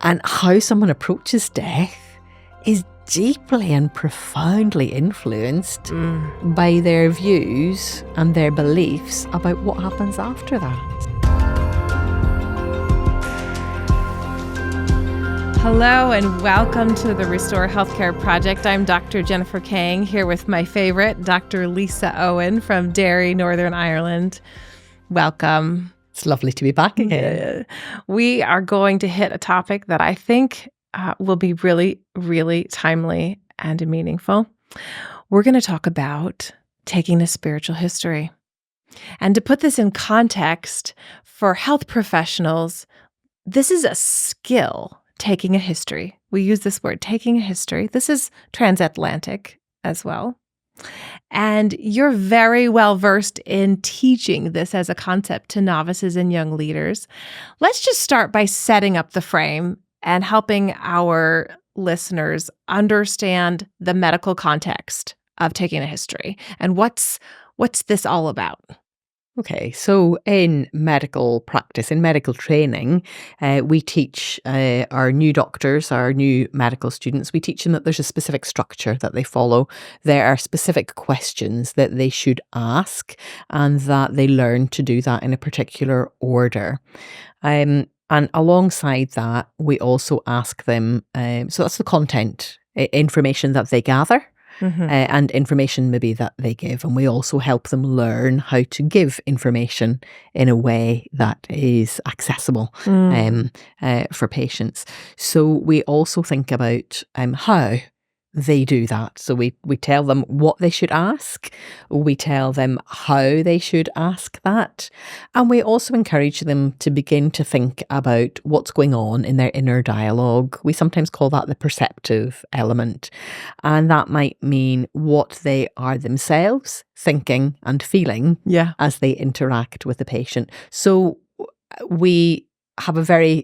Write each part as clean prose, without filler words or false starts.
And how someone approaches death is deeply and profoundly influenced by their views and their beliefs about what happens after that. Hello and welcome to the Restore Healthcare Project. I'm Dr. Jennifer Kang, here with my favorite, Dr. Lysa Owen from Derry, Northern Ireland. Welcome. It's lovely to be back again. We are going to hit a topic that I think will be really, really timely and meaningful. We're going to talk about taking a spiritual history. And to put this in context, for health professionals, this is a skill, taking a history. We use this word, taking a history. This is transatlantic as well. And you're very well versed in teaching this as a concept to novices and young leaders. Let's just start by setting up the frame and helping our listeners understand the medical context of taking a history and what's this all about. Okay, so in medical practice, in medical training, we teach our new doctors, our new medical students, we teach them that there's a specific structure that they follow. There are specific questions that they should ask and that they learn to do that in a particular order. And alongside that, we also ask them, so that's the content, information that they gather. And information maybe that they give. And we also help them learn how to give information in a way that is accessible for patients. So we also think about how they do that. So we tell them what they should ask. We tell them how they should ask that. And we also encourage them to begin to think about what's going on in their inner dialogue. We sometimes call that the perceptive element. And that might mean what they are themselves thinking and feeling as they interact with the patient. So we have a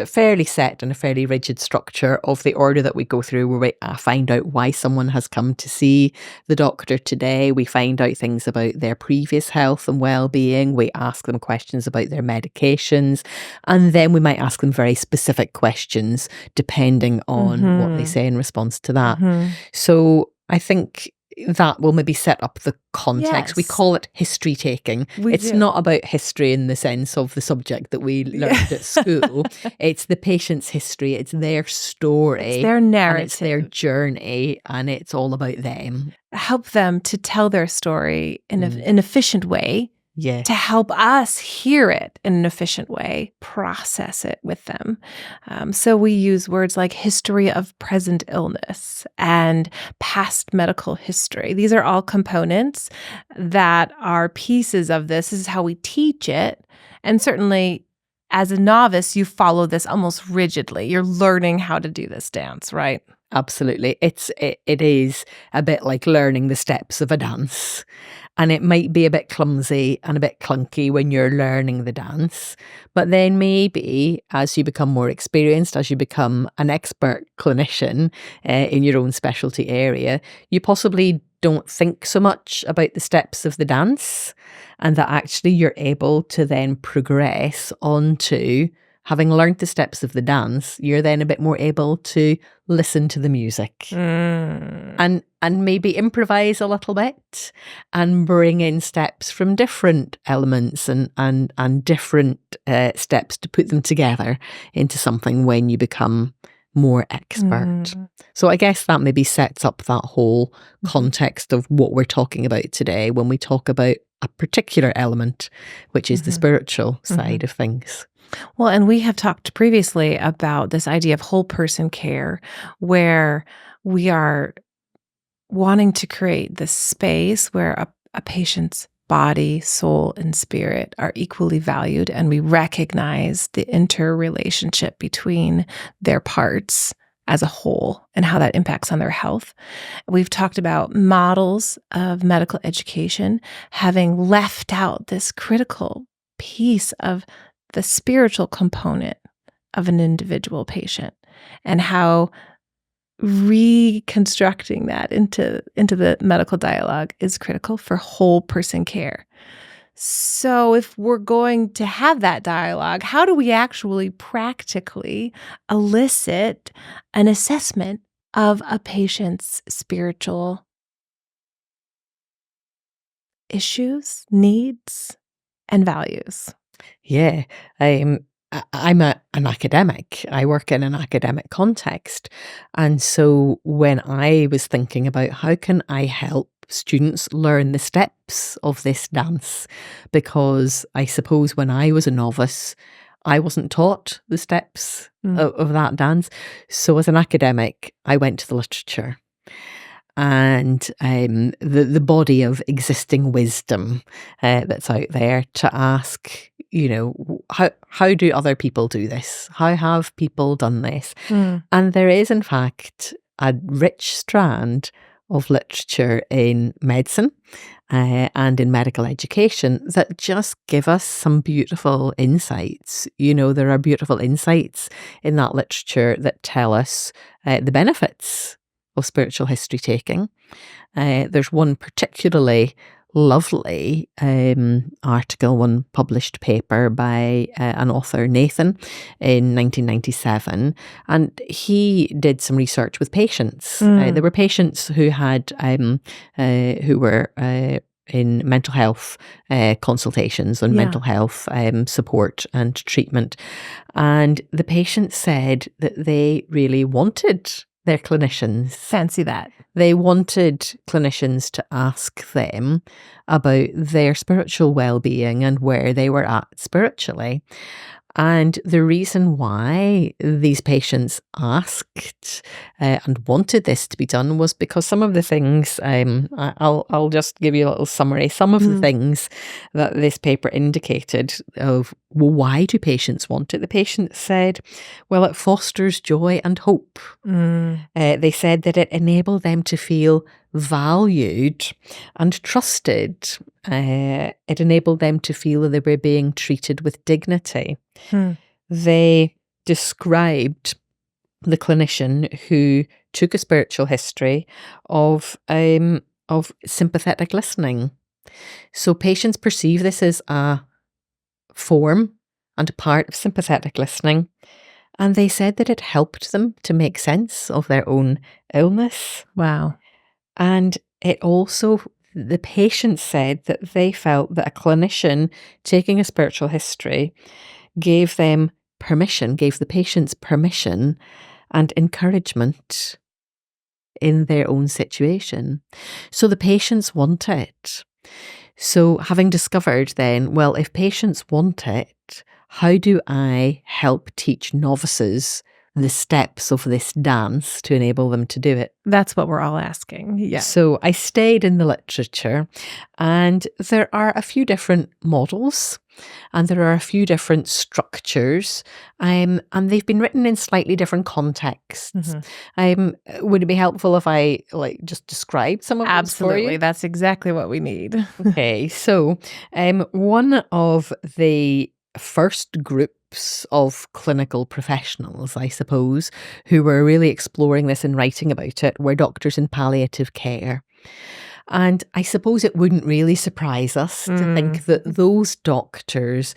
fairly set and a fairly rigid structure of the order that we go through, where we find out why someone has come to see the doctor today. We find out things about their previous health and well-being. We ask them questions about their medications. And then we might ask them very specific questions depending on what they say in response to that. So I think that will maybe set up the context. Yes. We call it history taking. It's not about history in the sense of the subject that we learned at school. It's the patient's history. It's their story. It's their narrative. It's their journey, and it's all about them. Help them to tell their story in an efficient way. Yeah. To help us hear it in an efficient way, process it with them. So we use words like history of present illness and past medical history. These are all components that are pieces of this. This is how we teach it. And certainly, as a novice, you follow this almost rigidly. You're learning how to do this dance, right? Absolutely. It is a bit like learning the steps of a dance. And it might be a bit clumsy and a bit clunky when you're learning the dance. But then maybe as you become more experienced, as you become an expert clinician in your own specialty area, you possibly don't think so much about the steps of the dance, and that actually you're able to then progress onto, having learned the steps of the dance, you're then a bit more able to listen to the music and maybe improvise a little bit and bring in steps from different elements and different steps to put them together into something when you become more expert. So I guess that maybe sets up that whole context of what we're talking about today when we talk about a particular element, which is the spiritual side of things. Well, and we have talked previously about this idea of whole person care, where we are wanting to create this space where a patient's body, soul, and spirit are equally valued, and we recognize the interrelationship between their parts as a whole and how that impacts on their health. We've talked about models of medical education having left out this critical piece of the spiritual component of an individual patient, and how reconstructing that into the medical dialogue is critical for whole person care. So if we're going to have that dialogue, how do we actually practically elicit an assessment of a patient's spiritual issues, needs, and values? Yeah, I'm an academic. I work in an academic context. And so when I was thinking about how can I help students learn the steps of this dance, because I suppose when I was a novice, I wasn't taught the steps Mm. of that dance. So as an academic, I went to the literature and the body of existing wisdom that's out there to ask, how do other people do this? How have people done this? Mm. And there is, in fact, a rich strand of literature in medicine and in medical education that just give us some beautiful insights. There are beautiful insights in that literature that tell us the benefits of spiritual history taking. There's one particularly lovely article, one published paper by an author, Nathan, in 1997, and he did some research with patients. There were patients who had who were in mental health consultations on Yeah. mental health support and treatment, and the patients said that they really wanted their clinicians. Fancy that. They wanted clinicians to ask them about their spiritual well-being and where they were at spiritually. And the reason why these patients asked and wanted this to be done was because some of the things, I'll just give you a little summary, some of the things that this paper indicated of, well, why do patients want it? The patients said, well, it fosters joy and hope. They said that it enabled them to feel valued and trusted. It enabled them to feel that they were being treated with dignity. They described the clinician who took a spiritual history of sympathetic listening. So patients perceive this as a form and a part of sympathetic listening. And they said that it helped them to make sense of their own illness. Wow. And it also, the patients said that they felt that a clinician taking a spiritual history gave them permission, gave the patients permission and encouragement in their own situation. So the patients want it. So having discovered then, well, if patients want it, how do I help teach novices the steps of this dance to enable them to do it? That's what we're all asking. Yeah. So I stayed in the literature, and there are a few different models and there are a few different structures, and they've been written in slightly different contexts. Would it be helpful if I just describe some of those for Absolutely. you? That's exactly what we need. Okay, so one of the first groups of clinical professionals, I suppose, who were really exploring this and writing about it were doctors in palliative care. And I suppose it wouldn't really surprise us to think that those doctors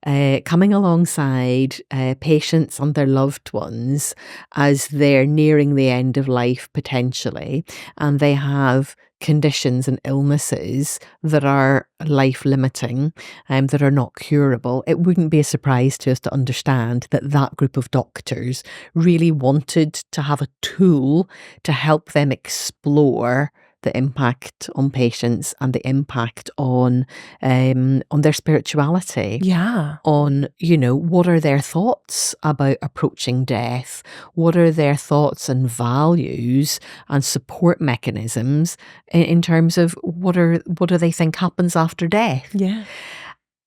coming alongside patients and their loved ones as they're nearing the end of life potentially, and they have conditions and illnesses that are life-limiting, that are not curable, it wouldn't be a surprise to us to understand that that group of doctors really wanted to have a tool to help them explore the impact on patients and the impact on their spirituality. Yeah. On, what are their thoughts about approaching death? What are their thoughts and values and support mechanisms in terms of what do they think happens after death? Yeah.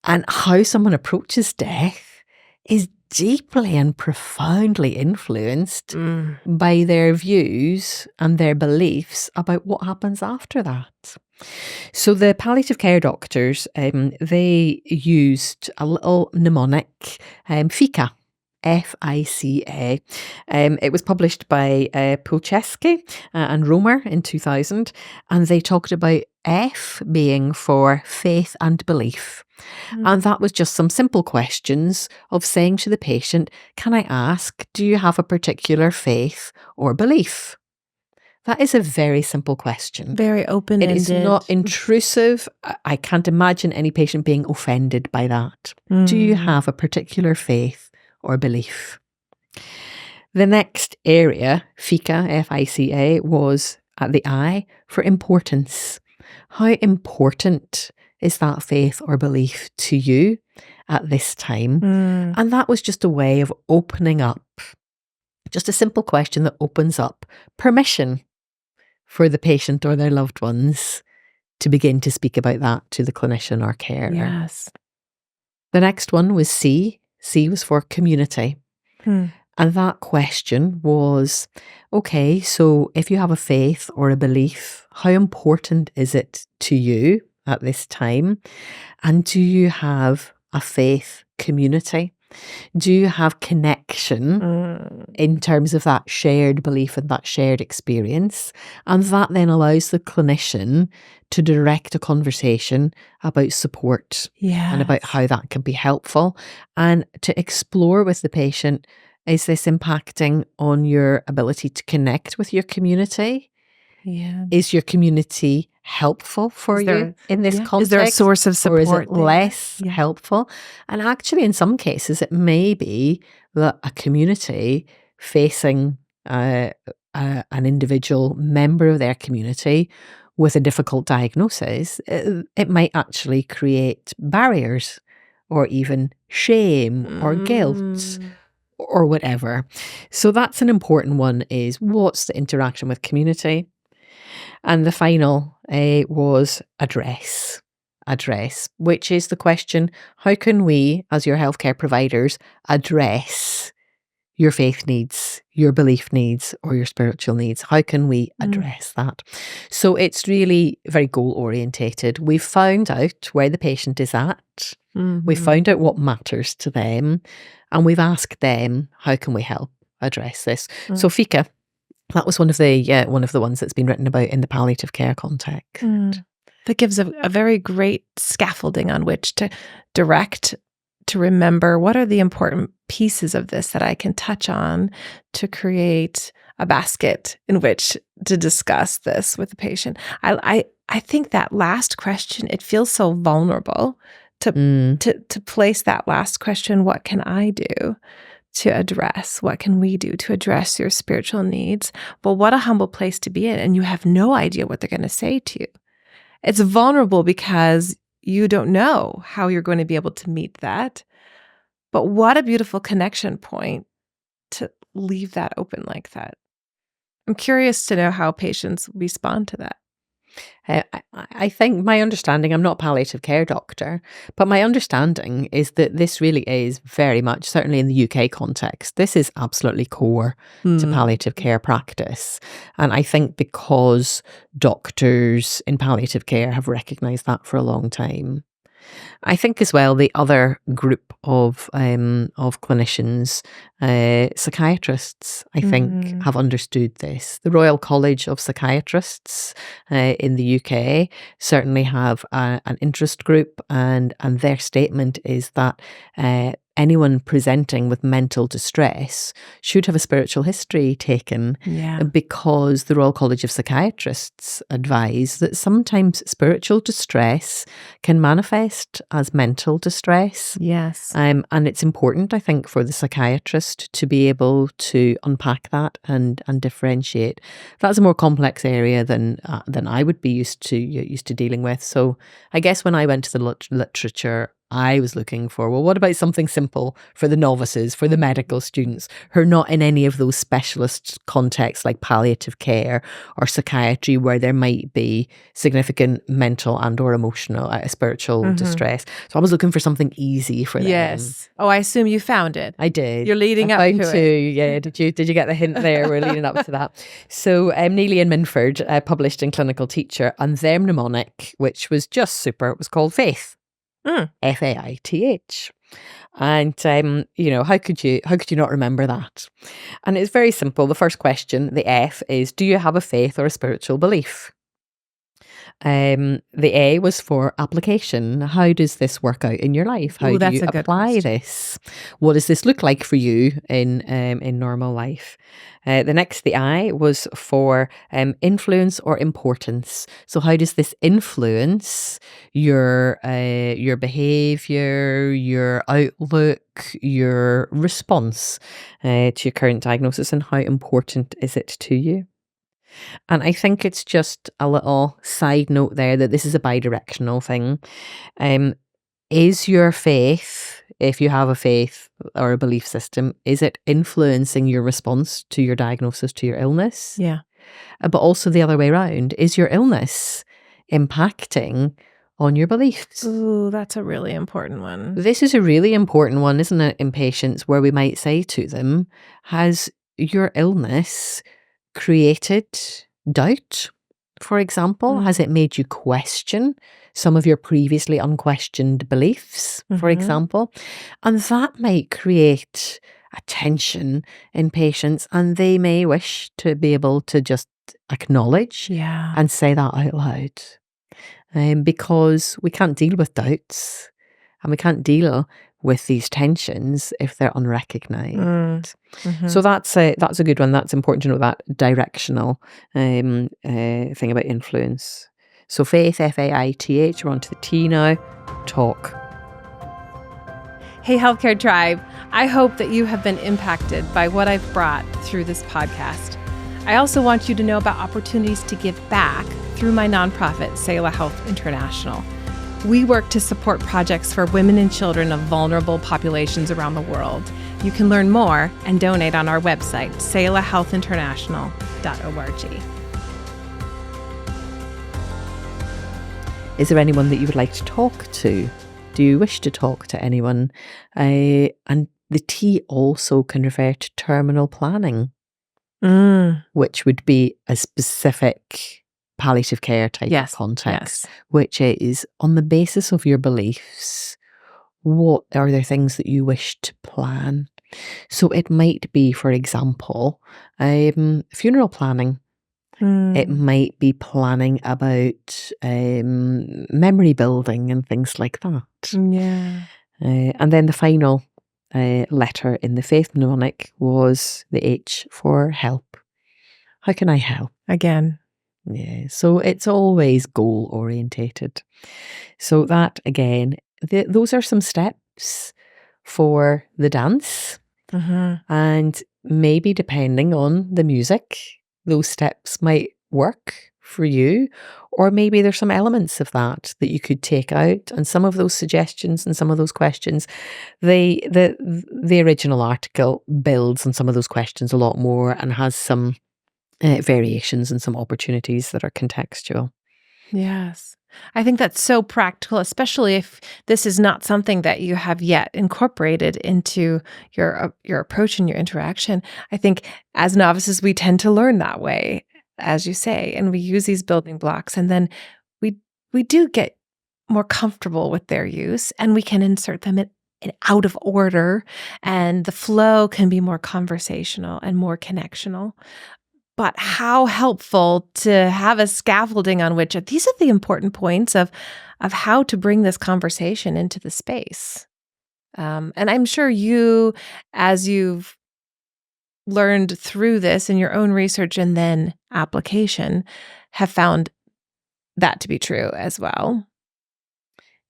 And how someone approaches death is deeply and profoundly influenced by their views and their beliefs about what happens after that. So the palliative care doctors, they used a little mnemonic, FICA. FICA. It was published by Pulcheski and Romer in 2000, and they talked about F being for faith and belief. And that was just some simple questions of saying to the patient, can I ask, do you have a particular faith or belief? That is a very simple question. Very open-ended. It is not intrusive. I can't imagine any patient being offended by that. Do you have a particular faith or belief? The next area, FICA, F-I-C-A, was at the I for importance. How important is that faith or belief to you at this time? And that was just a way of opening up, just a simple question that opens up permission for the patient or their loved ones to begin to speak about that to the clinician or carer. Yes. The next one was C. C was for community. And that question was, okay, so if you have a faith or a belief, how important is it to you at this time? And do you have a faith community? Do you have connection in terms of that shared belief and that shared experience? And that then allows the clinician to direct a conversation about support and about how that can be helpful, and to explore with the patient, is this impacting on your ability to connect with your community? Yeah. Is your community helpful for you in this context? Is there a source of support? Or is it less helpful? And actually, in some cases, it may be that a community facing an individual member of their community with a difficult diagnosis, it might actually create barriers or even shame or guilt or whatever. So that's an important one, is what's the interaction with community? And the final was address, which is the question, how can we, as your healthcare providers, address your faith needs, your belief needs, or your spiritual needs? How can we address that? So it's really very goal orientated. We've found out where the patient is at. We've found out what matters to them, and we've asked them, how can we help address this? So FICA, that was one of the ones that's been written about in the palliative care context. That gives a very great scaffolding on which to direct, to remember what are the important pieces of this that I can touch on to create a basket in which to discuss this with the patient. I think that last question, it feels so vulnerable to place that last question, what can I do to address, what can we do to address your spiritual needs? Well, what a humble place to be in, and you have no idea what they're going to say to you. It's vulnerable because you don't know how you're going to be able to meet that. But what a beautiful connection point to leave that open like that. I'm curious to know how patients respond to that. I think my understanding, I'm not a palliative care doctor, but my understanding is that this really is very much, certainly in the UK context, this is absolutely core to palliative care practice. And I think because doctors in palliative care have recognised that for a long time. I think as well, the other group of clinicians, psychiatrists, I think, have understood this. The Royal College of Psychiatrists in the UK certainly have an interest group, and their statement is that anyone presenting with mental distress should have a spiritual history taken, because the Royal College of Psychiatrists advise that sometimes spiritual distress can manifest as mental distress. Yes. And it's important, I think, for the psychiatrist to be able to unpack that and differentiate. That's a more complex area than I would be used to dealing with. So I guess when I went to the literature, I was looking for, well, what about something simple for the novices, for the medical students who are not in any of those specialist contexts like palliative care or psychiatry, where there might be significant mental and or emotional, spiritual distress. So I was looking for something easy for them. Yes. Oh, I assume you found it. I did. You're leading up to it. Yeah. Did you get the hint there? We're leading up to that. So Neely and Minford published in Clinical Teacher, and their mnemonic, which was just super, it was called Faith. FAITH. And how could you not remember that? And it's very simple. The first question, the F, is, do you have a faith or a spiritual belief? The A was for application. How does this work out in your life? How Ooh, do that's you a good apply question. this? What does this look like for you in normal life? The I was for influence or importance. So how does this influence your behavior, your outlook, your response to your current diagnosis, and how important is it to you? And I think it's just a little side note there that this is a bi-directional thing. Um, is your faith, if you have a faith or a belief system, is it influencing your response to your diagnosis, to your illness? Yeah. But also the other way around, is your illness impacting on your beliefs? Ooh, that's a really important one. This is a really important one, isn't it, in patients, where we might say to them, has your illness created doubt, for example? Has it made you question some of your previously unquestioned beliefs, for example? And that might create a tension in patients, and they may wish to be able to just acknowledge Yeah. and say that out loud. Because we can't deal with doubts and we can't deal with these tensions if they're unrecognized. So that's a good one. That's important to know, that directional thing about influence. So faith, FAITH, we're on to the T now. Talk. Hey, Healthcare Tribe, I hope that you have been impacted by what I've brought through this podcast. I also want you to know about opportunities to give back through my nonprofit, Selah Health International. We work to support projects for women and children of vulnerable populations around the world. You can learn more and donate on our website, selahhealthinternational.org. Is there anyone that you would like to talk to? Do you wish to talk to anyone? And the T also can refer to terminal planning, which would be a specific palliative care type of context, which is on the basis of your beliefs, what are the things that you wish to plan? So it might be, for example, funeral planning. It might be planning about memory building and things like that. Yeah. And then the final letter in the faith mnemonic was the H for help. How can I help? Again. Yeah, so it's always goal orientated. So that, again, those are some steps for the dance. And maybe depending on the music, those steps might work for you, or maybe there's some elements of that you could take out. And some of those suggestions and some of those questions, the original article builds on some of those questions a lot more and has some variations and some opportunities that are contextual. Yes. I think that's so practical, especially if this is not something that you have yet incorporated into your approach and your interaction. I think as novices, we tend to learn that way, as you say, and we use these building blocks, and then we do get more comfortable with their use, and we can insert them in out of order, and the flow can be more conversational and more connectional. But how helpful to have a scaffolding on which these are the important points of how to bring this conversation into the space. And I'm sure you, as you've learned through this in your own research and then application, have found that to be true as well.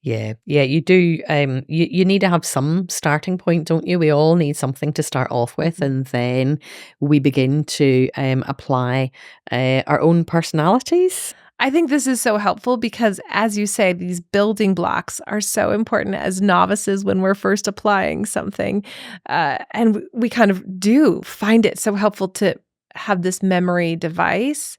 Yeah, you do. You need to have some starting point, don't you? We all need something to start off with, and then we begin to apply our own personalities. I think this is so helpful because, as you say, these building blocks are so important as novices when we're first applying something. And we kind of do find it so helpful to have this memory device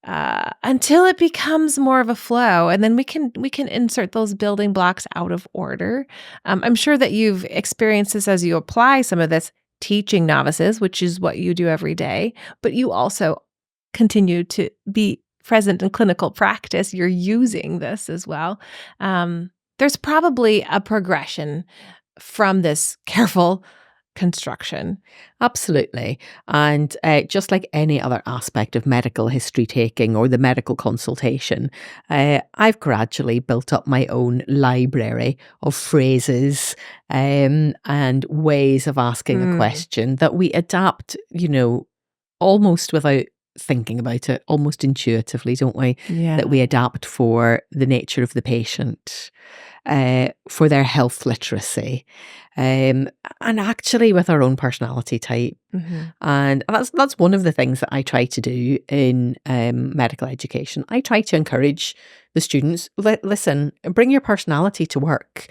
until it becomes more of a flow. And then we can insert those building blocks out of order. I'm sure that you've experienced this as you apply some of this teaching novices, which is what you do every day, but you also continue to be present in clinical practice. You're using this as well. There's probably a progression from this careful construction. Absolutely. And just like any other aspect of medical history taking or the medical consultation, I've gradually built up my own library of phrases and ways of asking a Mm, question that we adapt, almost without thinking about it, almost intuitively, don't we? That yeah. we adapt for the nature of the patient, for their health literacy, um, and actually with our own personality type. Mhm. And that's one of the things that I try to do in medical education. I try to encourage the students, listen, bring your personality to work.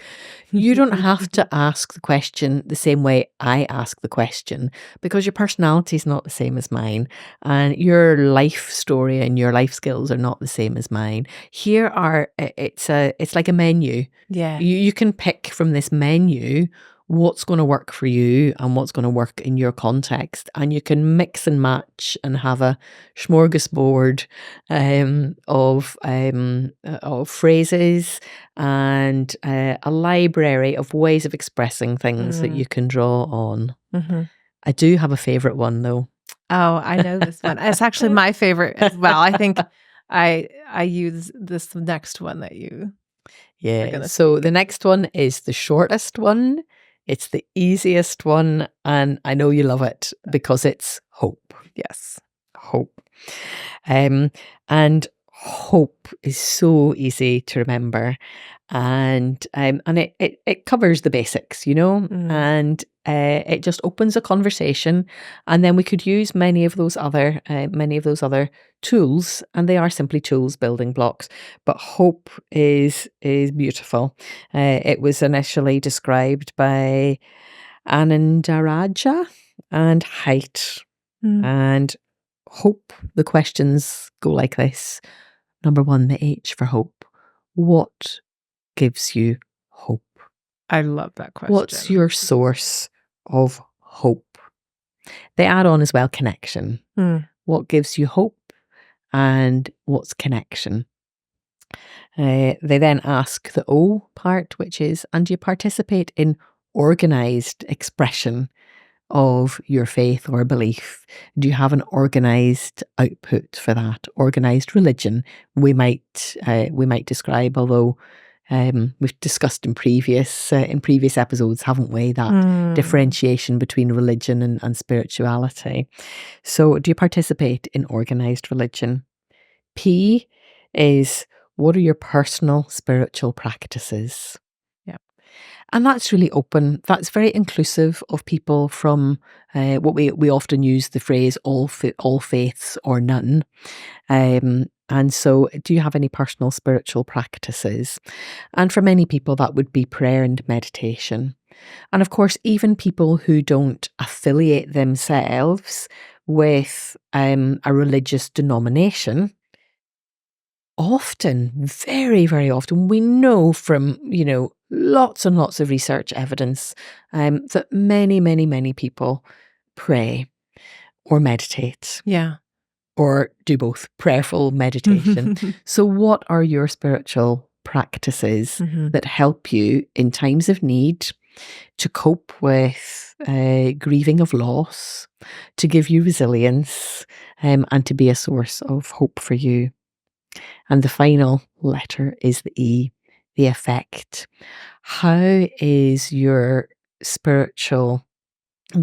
You don't have to ask the question the same way I ask the question because your personality is not the same as mine, and your life story and your life skills are not the same as mine. Here are it's like a menu. Yeah. You can pick from this menu what's going to work for you and what's going to work in your context. And you can mix and match and have a smorgasbord of phrases and a library of ways of expressing things that Mm, you can draw on. mhm. I do have a favorite one though. Oh, I know this one. It's actually my favorite as well. I think I use this next one that you are Yeah. gonna So say. the next one is the shortest one. It's the easiest one. And I know you love it because it's hope. Yes. Hope. Um, and hope is so easy to remember, and it covers the basics, Mm, and it just opens a conversation, and then we could use many of those other tools, and they are simply tools, building blocks. But hope is beautiful. It was initially described by Anandaraja and Height. mm. And hope, the questions go like this. Number one, the H for hope. What gives you hope? I love that What's question. your source of hope? They add on as well connection. Mm, What gives you hope and what's connection? They then ask the O part, which is, and do you participate in organised expression of your faith or belief? Do you have an organized output for that? Organized religion, we might describe, although we've discussed in previous episodes, haven't we, that mm. differentiation between religion and spirituality. So, do you participate in organized religion? P is, what are your personal spiritual practices? Yep. And that's really open. That's very inclusive of people from what we often use the phrase all faiths or none. And so, do you have any personal spiritual practices? And for many people, that would be prayer and meditation. And of course, even people who don't affiliate themselves with a religious denomination, often, very, very often, we know from, lots and lots of research evidence that many, many, many people pray or meditate Yeah. or do both prayerful meditation. So, what are your spiritual practices Mhm. that help you in times of need to cope with grieving of loss, to give you resilience, and to be a source of hope for you? And the final letter is the E, the effect. How is your spiritual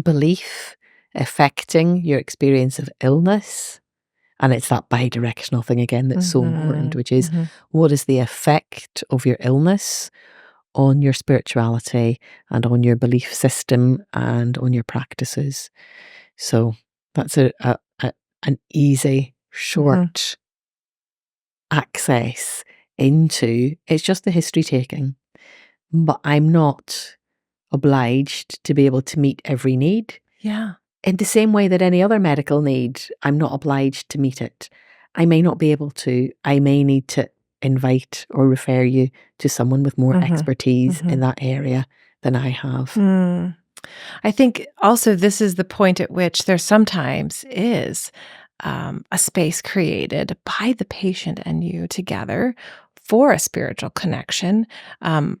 belief affecting your experience of illness? And it's that bi-directional thing again that's so important, Mhm. which is, Mhm. what is the effect of your illness on your spirituality and on your belief system and on your practices? So that's an easy, Mhm. short access into, it's just the history taking, but I'm not obliged to be able to meet every need. Yeah. In the same way that any other medical need, I'm not obliged to meet it. I may not be able to. I may need to invite or refer you to someone with more Mhm. expertise in Mhm. that area than I have. Mm. I think also this is the point at which there sometimes is a space created by the patient and you together for a spiritual connection. Um,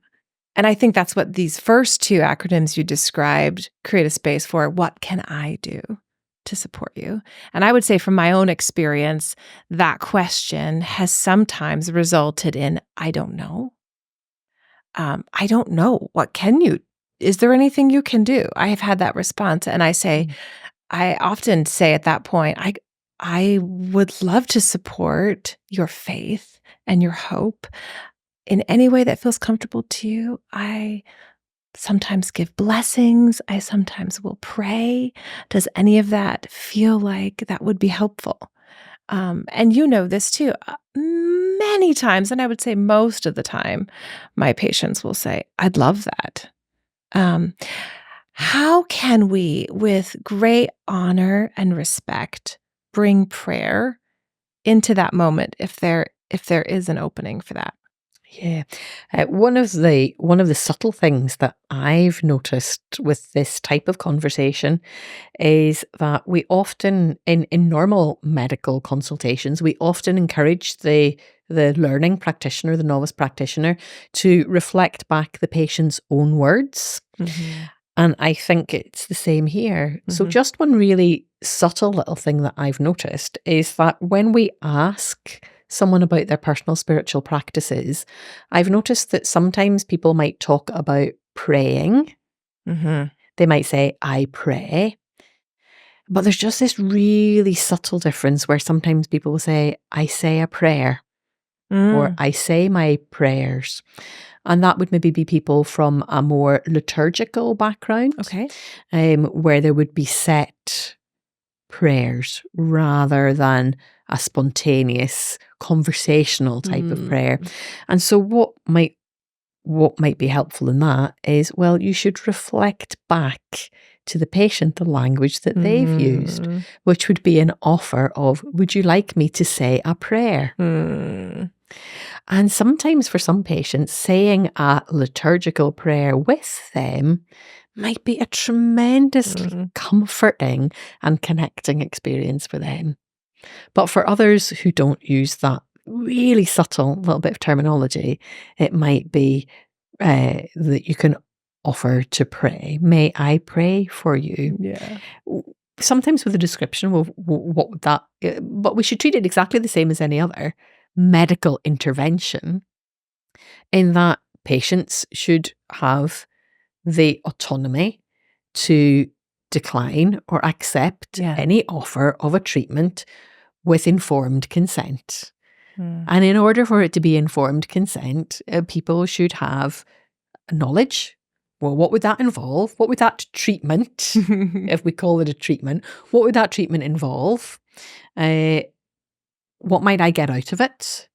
And I think that's what these first two acronyms you described create a space for. What can I do to support you? And I would say from my own experience, that question has sometimes resulted in, I don't know. I don't know. What can you? Is there anything you can do? I have had that response. And I often say at that point, I would love to support your faith and your hope in any way that feels comfortable to you. I sometimes give blessings. I sometimes will pray. Does any of that feel like that would be helpful? And you know this too. Many times, and I would say most of the time, my patients will say, I'd love that. How can we, with great honor and respect, bring prayer into that moment if there is an opening for that? Yeah. One of the subtle things that I've noticed with this type of conversation is that we often, in normal medical consultations, we often encourage the learning practitioner, the novice practitioner, to reflect back the patient's own words. Mm-hmm. And I think it's the same here. So just one really subtle little thing that I've noticed is that when we ask someone about their personal spiritual practices, I've noticed that sometimes people might talk about praying. Mm-hmm. They might say, I pray. But there's just this really subtle difference where sometimes people will say, I say a prayer, or I say my prayers. And that would maybe be people from a more liturgical background, Okay. where there would be set prayers rather than a spontaneous conversational type of prayer. And so what might be helpful in that is, well, you should reflect back to the patient the language that they've used, which would be an offer of, would you like me to say a prayer? And sometimes for some patients, saying a liturgical prayer with them might be a tremendously comforting and connecting experience for them. But for others who don't use that really subtle little bit of terminology, it might be that you can offer to pray. May I pray for you? Yeah. Sometimes with a description, what would that, but we should treat it exactly the same as any other medical intervention, in that patients should have the autonomy to decline or accept any offer of a treatment with informed consent. And in order for it to be informed consent, people should have knowledge. Well, what would that involve? What would that treatment, if we call it a treatment, what would that treatment involve? What might I get out of it?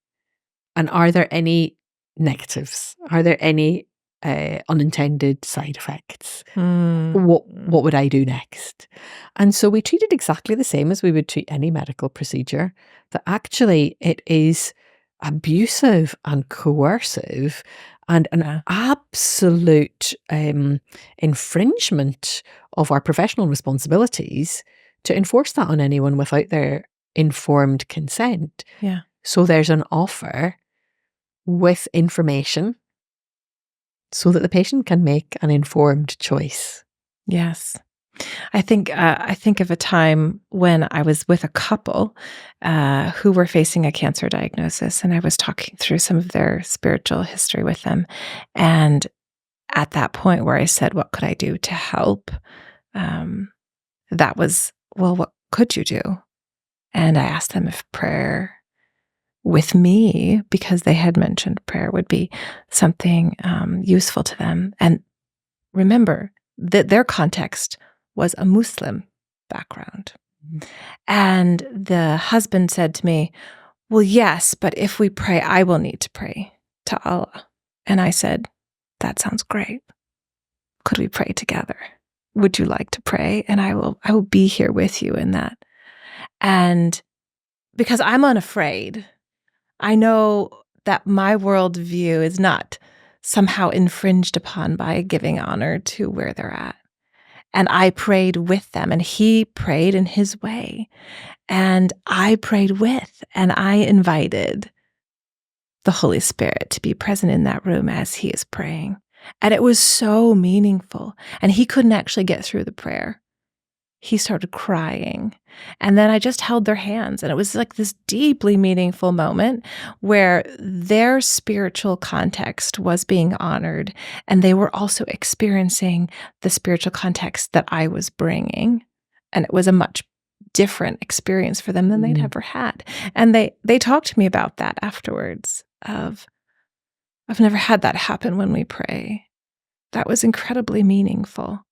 And are there any negatives? Are there any unintended side effects? What would I do next? And so we treat it exactly the same as we would treat any medical procedure, that actually it is abusive and coercive and an absolute infringement of our professional responsibilities to enforce that on anyone without their informed consent. Yeah. So there's an offer with information so that the patient can make an informed choice. Yes. I think of a time when I was with a couple who were facing a cancer diagnosis, and I was talking through some of their spiritual history with them. And at that point where I said, what could I do to help? That was, well, what could you do? And I asked them if prayer with me, because they had mentioned prayer, would be something useful to them. And remember that their context was a Muslim background. And the husband said to me, well, yes, but if we pray, I will need to pray to Allah. And I said, that sounds great. Could we pray together? Would you like to pray? And I will be here with you in that. And because I'm unafraid, I know that my worldview is not somehow infringed upon by giving honor to where they're at. And I prayed with them, and he prayed in his way. And I prayed with, and I invited the Holy Spirit to be present in that room as he is praying. And it was so meaningful. And he couldn't actually get through the prayer. He started crying. And then I just held their hands. And it was like this deeply meaningful moment where their spiritual context was being honored. And they were also experiencing the spiritual context that I was bringing. And it was a much different experience for them than they'd ever had. And they talked to me about that afterwards of, I've never had that happen when we pray. That was incredibly meaningful.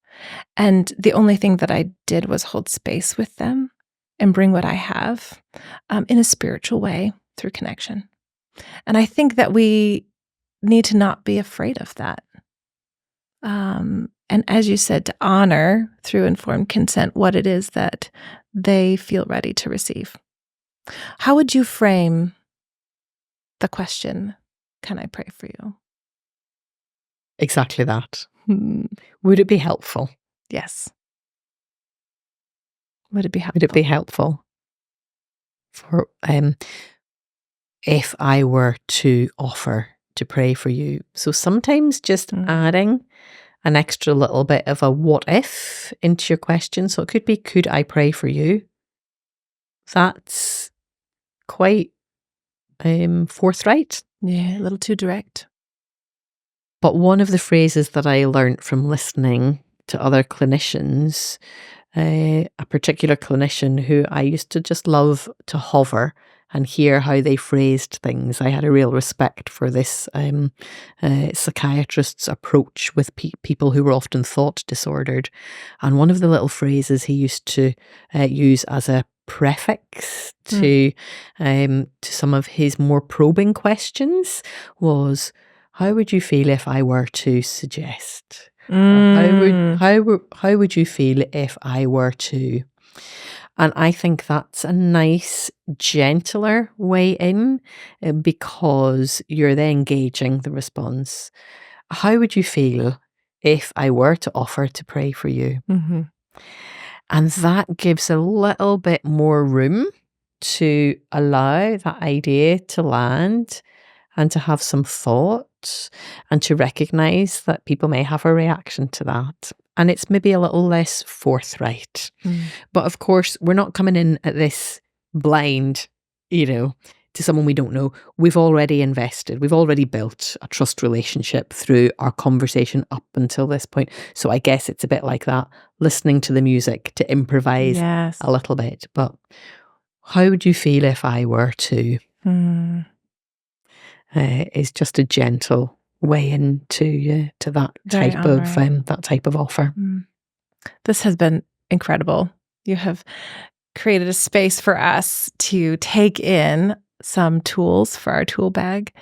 And the only thing that I did was hold space with them and bring what I have in a spiritual way through connection. And I think that we need to not be afraid of that. And as you said, to honor through informed consent what it is that they feel ready to receive. How would you frame the question, can I pray for you? Exactly that. Would it be helpful? Yes. Would it be helpful? Would it be helpful for if I were to offer to pray for you? So sometimes just adding an extra little bit of a what if into your question. So it could be, could I pray for you? That's quite forthright. Yeah, a little too direct. But one of the phrases that I learned from listening to other clinicians, a particular clinician who I used to just love to hover and hear how they phrased things. I had a real respect for this psychiatrist's approach with people who were often thought disordered. And one of the little phrases he used to use as a prefix to some of his more probing questions was, how would you feel if I were to suggest? How would you feel if I were to? And I think that's a nice, gentler way in because you're then engaging the response. How would you feel if I were to offer to pray for you? Mm-hmm. And that gives a little bit more room to allow that idea to land and to have some thought and to recognize that people may have a reaction to that. And it's maybe a little less forthright. But of course, we're not coming in at this blind, to someone we don't know. We've already invested. We've already built a trust relationship through our conversation up until this point. So I guess it's a bit like that, listening to the music to improvise a little bit. But how would you feel if I were to? Is just a gentle way into to that type of offer. This has been incredible. You have created a space for us to take in some tools for our tool bag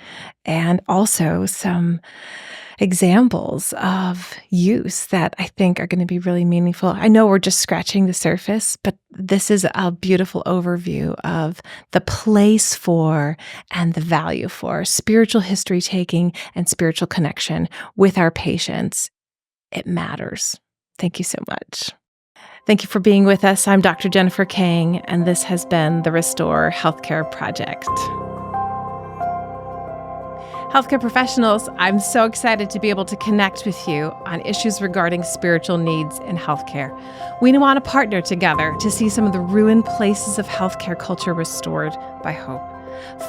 and also some examples of use that I think are going to be really meaningful. I know we're just scratching the surface, but this is a beautiful overview of the place for and the value for spiritual history taking and spiritual connection with our patients. It matters. Thank you so much. Thank you for being with us. I'm Dr. Jennifer Kang, and this has been the Restore Healthcare Project. Healthcare professionals, I'm so excited to be able to connect with you on issues regarding spiritual needs in healthcare. We want to partner together to see some of the ruined places of healthcare culture restored by hope.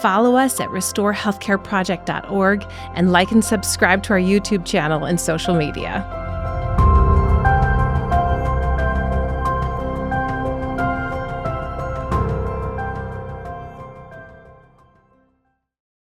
Follow us at restorehealthcareproject.org and like and subscribe to our YouTube channel and social media.